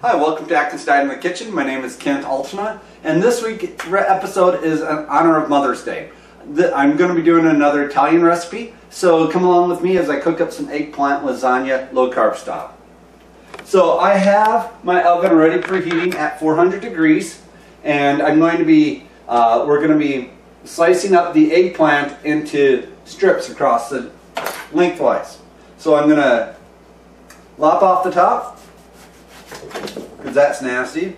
Hi, welcome to Atkins Diet in the Kitchen. My name is Kent Altena, and this week's episode is in honor of Mother's Day. I'm going to be doing another Italian recipe, so come along with me as I cook up some eggplant lasagna low carb style. So I have my oven already preheating at 400 degrees, and I'm going to be, we're going to be slicing up the eggplant into strips across the lengthwise. So I'm going to lop off the top, because that's nasty.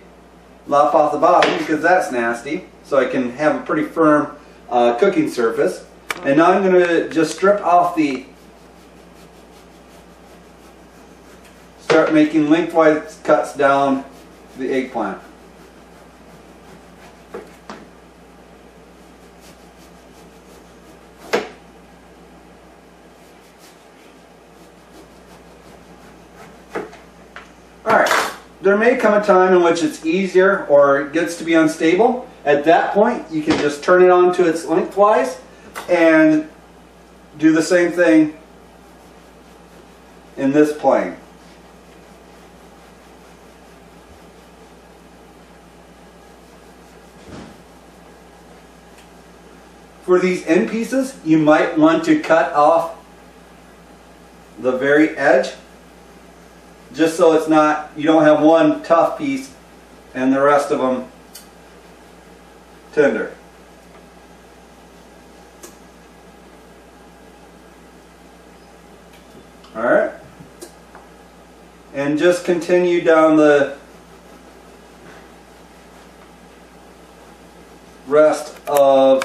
Lop off the bottom because that's nasty, so I can have a pretty firm cooking surface. And now I'm going to just strip off start making lengthwise cuts down the eggplant. Alright, there may come a time in which it's easier or it gets to be unstable. At that point, you can just turn it on to its lengthwise and do the same thing in this plane. For these end pieces, you might want to cut off the very edge, just so it's not, you don't have one tough piece and the rest of them tender. Alright, and just continue down the rest of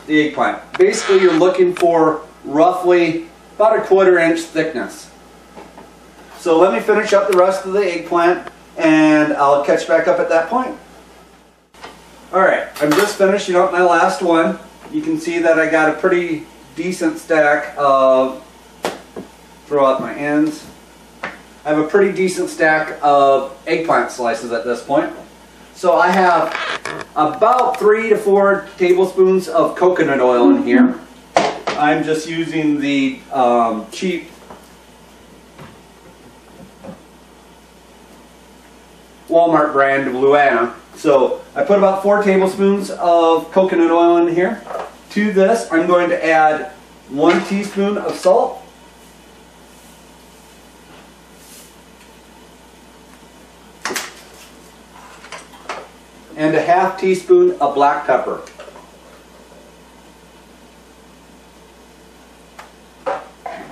the eggplant. Basically, you're looking for roughly about a 1/4 inch thickness. So let me finish up the rest of the eggplant and I'll catch back up at that point. Alright, I'm just finishing up my last one. You can see that I got a pretty decent stack of, throw out my ends, I have a pretty decent stack of eggplant slices at this point. So I have about 3 to 4 tablespoons of coconut oil in here. I'm just using the cheap Walmart brand of Luana. So I put about 4 tablespoons of coconut oil in here. To this, I'm going to add 1 teaspoon of salt, and a 1/2 teaspoon of black pepper.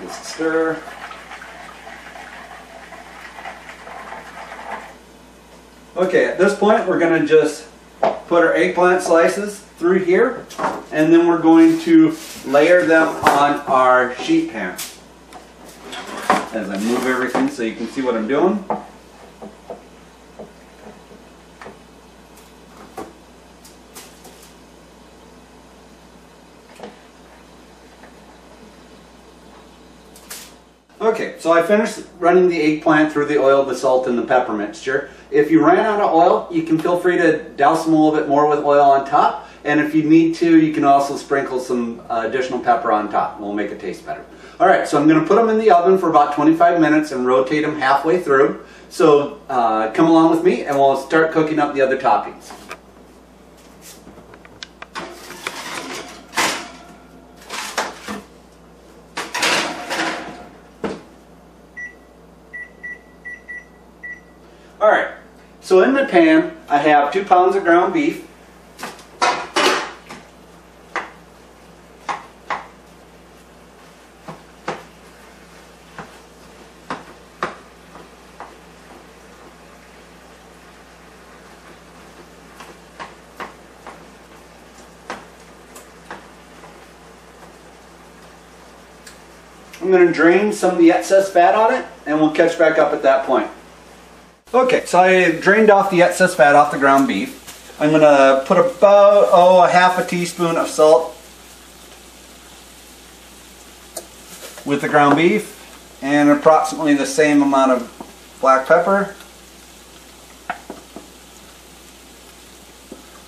Just stir. Okay, at this point we're going to just put our eggplant slices through here, and then we're going to layer them on our sheet pan. As I move everything so you can see what I'm doing. Okay, so I finished running the eggplant through the oil, the salt, and the pepper mixture. If you ran out of oil, you can feel free to douse them a little bit more with oil on top. And if you need to, you can also sprinkle some additional pepper on top. It will make it taste better. Alright, so I'm going to put them in the oven for about 25 minutes and rotate them halfway through. So come along with me and we'll start cooking up the other toppings. Alright, so in my pan I have 2 pounds of ground beef, I'm going to drain some of the excess fat on it and we'll catch back up at that point. Okay, so I drained off the excess fat off the ground beef. I'm going to put about, a 1/2 teaspoon of salt with the ground beef and approximately the same amount of black pepper.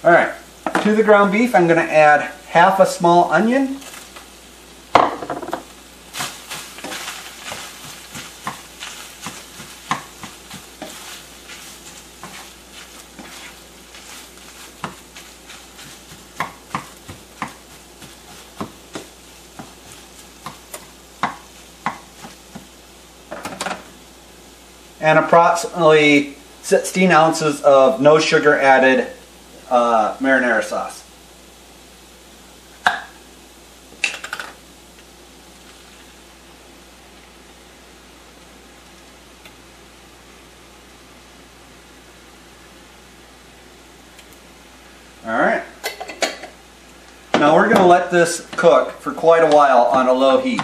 Alright, to the ground beef I'm going to add 1/2 small onion, and approximately 16 ounces of no sugar added marinara sauce. Alright. Now we're going to let this cook for quite a while on a low heat.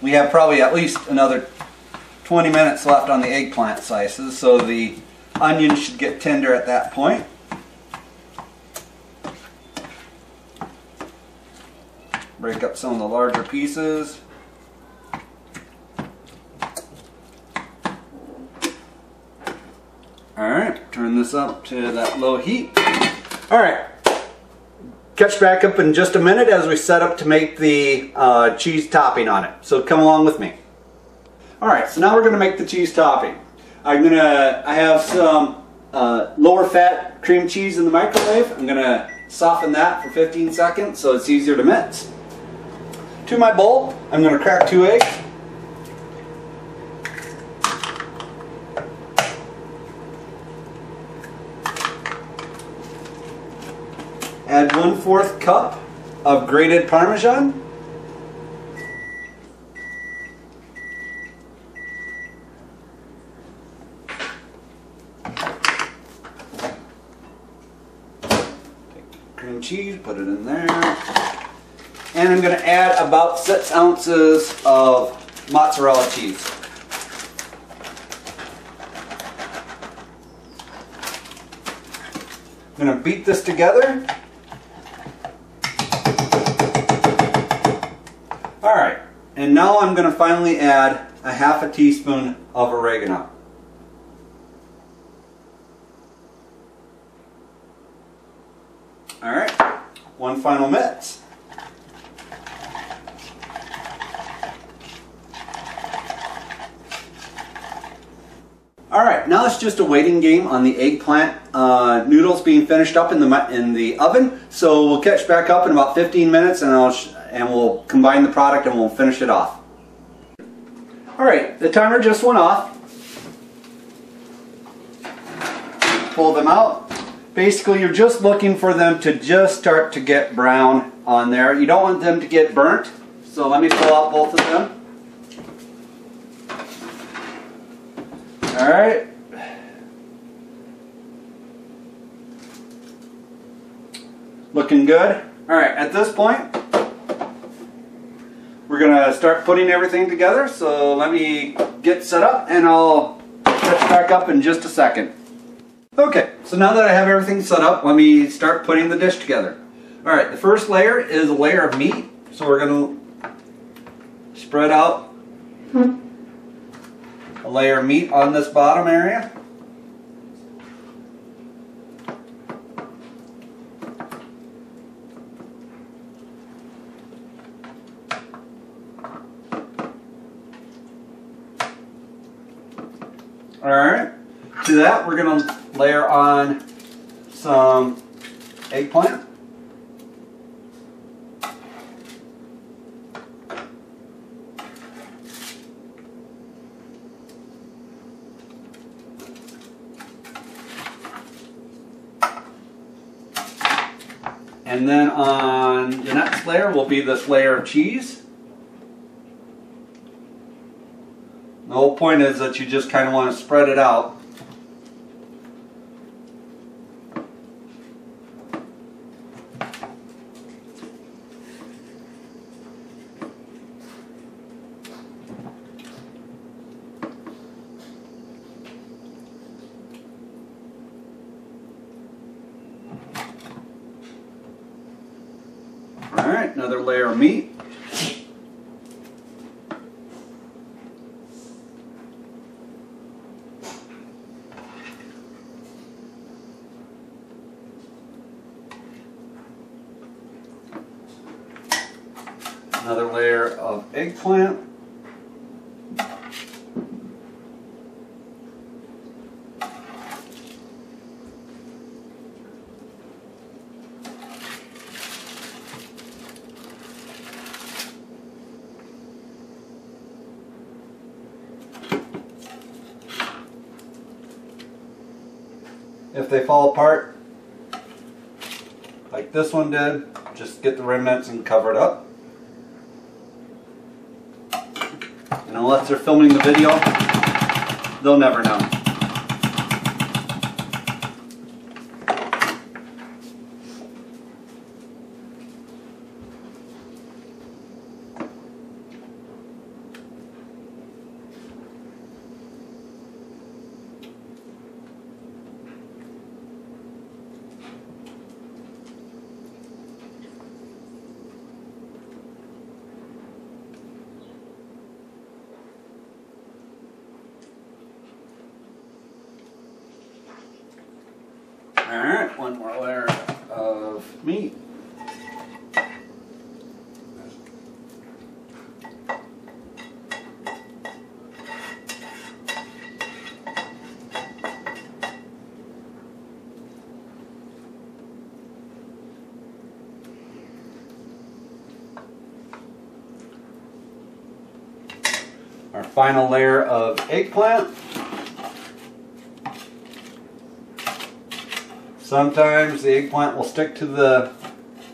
We have probably at least another 20 minutes left on the eggplant slices, so the onion should get tender at that point. Break up some of the larger pieces. Alright, turn this up to that low heat. Alright, catch back up in just a minute as we set up to make the cheese topping on it. So come along with me. Alright, so now we're going to make the cheese topping. I have some lower fat cream cheese in the microwave. I'm going to soften that for 15 seconds so it's easier to mix. To my bowl, I'm going to crack 2 eggs. Add 1/4 cup of grated Parmesan. Take cream cheese, put it in there. And I'm going to add about 6 ounces of mozzarella cheese. I'm going to beat this together. Alright, and now I'm going to finally add a 1/2 teaspoon of oregano. Alright, one final mix. Alright, now it's just a waiting game on the eggplant noodles being finished up in the oven. So we'll catch back up in about 15 minutes and we'll combine the product and we'll finish it off. Alright, the timer just went off. Pull them out. Basically you're just looking for them to just start to get brown on there. You don't want them to get burnt. So let me pull out both of them. Alright. Looking good. Alright, at this point, we're going to start putting everything together. So let me get set up and I'll catch back up in just a second. Okay, so now that I have everything set up, let me start putting the dish together. Alright, the first layer is a layer of meat. So we're going to spread out a layer of meat on this bottom area. Alright, to that we're going to layer on some eggplant. And then on the next layer will be this layer of cheese. The whole point is that you just kind of want to spread it out. Alright, another layer of meat. Another layer of eggplant. If they fall apart, like this one did, just get the remnants and cover it up. And unless they're filming the video, they'll never know. Alright, one more layer of meat. Our final layer of eggplant. Sometimes the eggplant will stick to the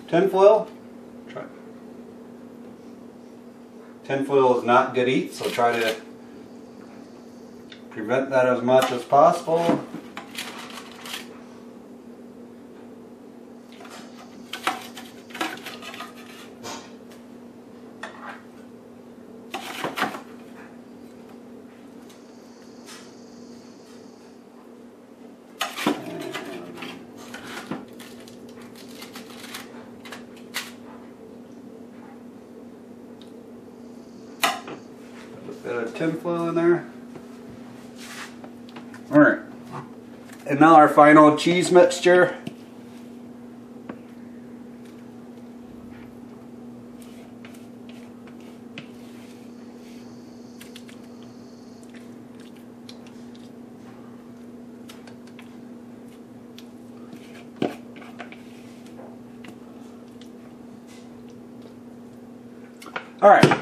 tinfoil. Tinfoil is not good to eat, so try to prevent that as much as possible. Bit of tinfoil in there. Alright. And now our final cheese mixture. Alright.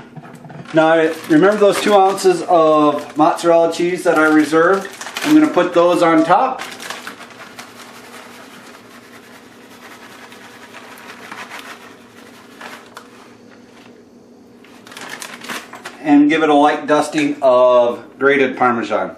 Now, remember those 2 ounces of mozzarella cheese that I reserved? I'm going to put those on top. And give it a light dusting of grated Parmesan.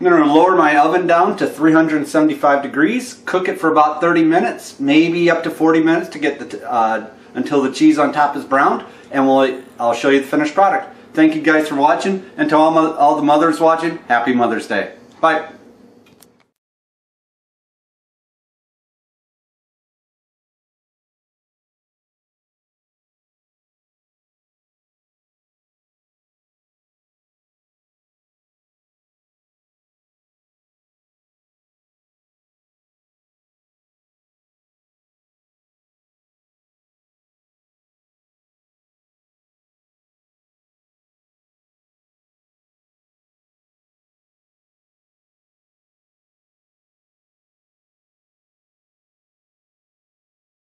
I'm going to lower my oven down to 375 degrees, cook it for about 30 minutes, maybe up to 40 minutes to get the until the cheese on top is browned, and I'll show you the finished product. Thank you guys for watching, and to all the mothers watching, Happy Mother's Day. Bye.